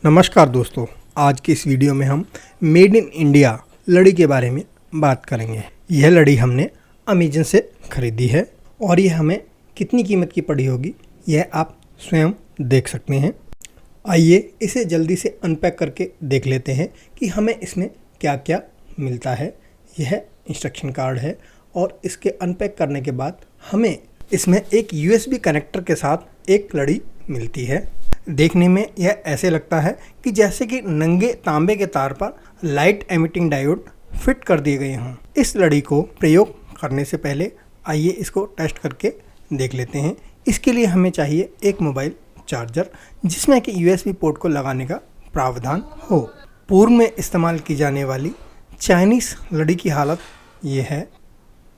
नमस्कार दोस्तों, आज की इस वीडियो में हम मेड इन इंडिया लड़ी के बारे में बात करेंगे। यह लड़ी हमने अमेजन से खरीदी है और यह हमें कितनी कीमत की पड़ी होगी यह आप स्वयं देख सकते हैं। आइए इसे जल्दी से अनपैक करके देख लेते हैं कि हमें इसमें क्या क्या मिलता है। यह इंस्ट्रक्शन कार्ड है और इसके अनपैक करने के बाद हमें इसमें एक USB कनेक्टर के साथ एक लड़ी मिलती है। देखने में यह ऐसे लगता है कि जैसे कि नंगे तांबे के तार पर लाइट एमिटिंग डायोड फिट कर दिए गए हों। इस लड़ी को प्रयोग करने से पहले आइए इसको टेस्ट करके देख लेते हैं। इसके लिए हमें चाहिए एक मोबाइल चार्जर जिसमें कि USB पोर्ट को लगाने का प्रावधान हो। पूर्व में इस्तेमाल की जाने वाली चाइनीज़ लड़ी की हालत ये है।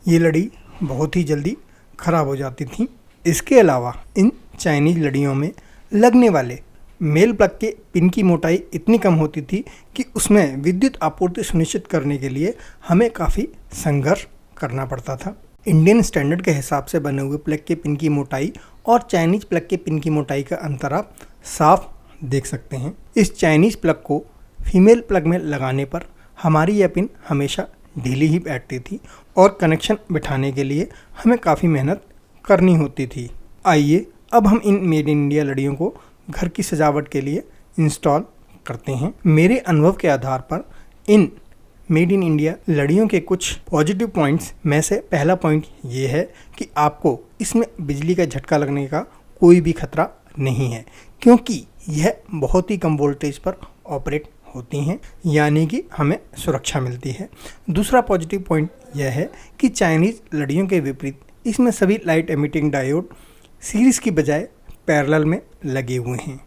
ये लड़ी बहुत ही जल्दी ख़राब हो जाती थी। इसके अलावा इन चाइनीज़ लड़ियों में लगने वाले मेल प्लग के पिन की मोटाई इतनी कम होती थी कि उसमें विद्युत आपूर्ति सुनिश्चित करने के लिए हमें काफ़ी संघर्ष करना पड़ता था। इंडियन स्टैंडर्ड के हिसाब से बने हुए प्लग के पिन की मोटाई और चाइनीज़ प्लग के पिन की मोटाई का अंतर आप साफ देख सकते हैं। इस चाइनीज़ प्लग को फीमेल प्लग में लगाने पर हमारी यह पिन हमेशा ढीली ही बैठती थी और कनेक्शन बिठाने के लिए हमें काफ़ी मेहनत करनी होती थी। आइए अब हम इन मेड इन इंडिया लड़ियों को घर की सजावट के लिए इंस्टॉल करते हैं। मेरे अनुभव के आधार पर इन मेड इन इंडिया लड़ियों के कुछ पॉजिटिव पॉइंट्स में से पहला पॉइंट ये है कि आपको इसमें बिजली का झटका लगने का कोई भी खतरा नहीं है, क्योंकि यह बहुत ही कम वोल्टेज पर ऑपरेट होती हैं, यानी कि हमें सुरक्षा मिलती है। दूसरा पॉजिटिव पॉइंट यह है कि चाइनीज़ लड़ियों के विपरीत इसमें सभी लाइट एमिटिंग डायोड सीरीज़ की बजाय पैरेलल में लगे हुए हैं।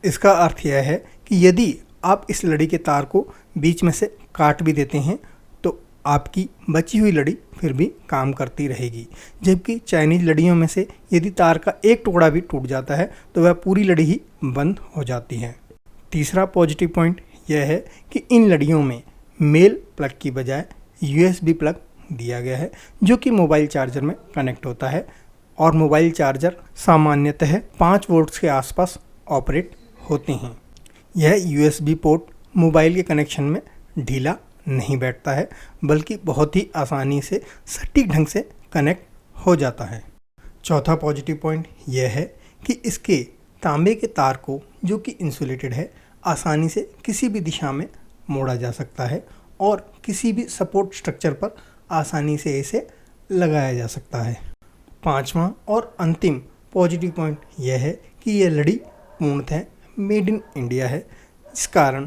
इसका अर्थ यह है कि यदि आप इस लड़ी के तार को बीच में से काट भी देते हैं तो आपकी बची हुई लड़ी फिर भी काम करती रहेगी, जबकि चाइनीज़ लड़ियों में से यदि तार का एक टुकड़ा भी टूट जाता है तो वह पूरी लड़ी ही बंद हो जाती है। तीसरा पॉजिटिव पॉइंट यह है कि इन लड़ियों में मेल प्लग की बजाय USB प्लग दिया गया है जो कि मोबाइल चार्जर में कनेक्ट होता है और मोबाइल चार्जर सामान्यतः 5 वोल्ट्स के आसपास ऑपरेट होते हैं। यह USB पोर्ट मोबाइल के कनेक्शन में ढीला नहीं बैठता है, बल्कि बहुत ही आसानी से सटीक ढंग से कनेक्ट हो जाता है। चौथा पॉजिटिव पॉइंट यह है कि इसके तांबे के तार को, जो कि इंसुलेटेड है, आसानी से किसी भी दिशा में मोड़ा जा सकता है और किसी भी सपोर्ट स्ट्रक्चर पर आसानी से इसे लगाया जा सकता है। पांचवा और अंतिम पॉजिटिव पॉइंट यह है कि यह लड़ी पूर्णतः मेड इन इंडिया है, जिस कारण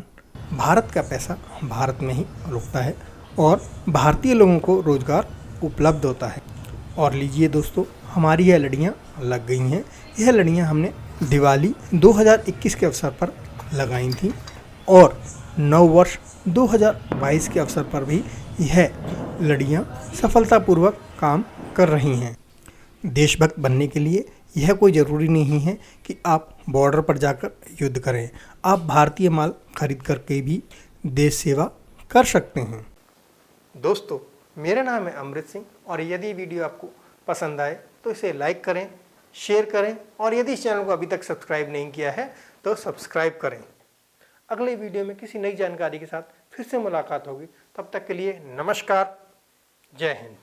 भारत का पैसा भारत में ही रुकता है और भारतीय लोगों को रोज़गार उपलब्ध होता है। और लीजिए दोस्तों, हमारी यह लड़ियाँ लग गई हैं। यह लड़ियाँ हमने दिवाली 2021 के अवसर पर लगाई थी और नव वर्ष 2022 के अवसर पर भी यह लड़ियाँ सफलतापूर्वक काम कर रही हैं। देशभक्त बनने के लिए यह कोई ज़रूरी नहीं है कि आप बॉर्डर पर जाकर युद्ध करें। आप भारतीय माल खरीद करके भी देश सेवा कर सकते हैं। दोस्तों, मेरा नाम है अमृत सिंह और यदि वीडियो आपको पसंद आए तो इसे लाइक करें, शेयर करें और यदि इस चैनल को अभी तक सब्सक्राइब नहीं किया है तो सब्सक्राइब करें। अगले वीडियो में किसी नई जानकारी के साथ फिर से मुलाकात होगी। तब तक के लिए नमस्कार, जय हिंद।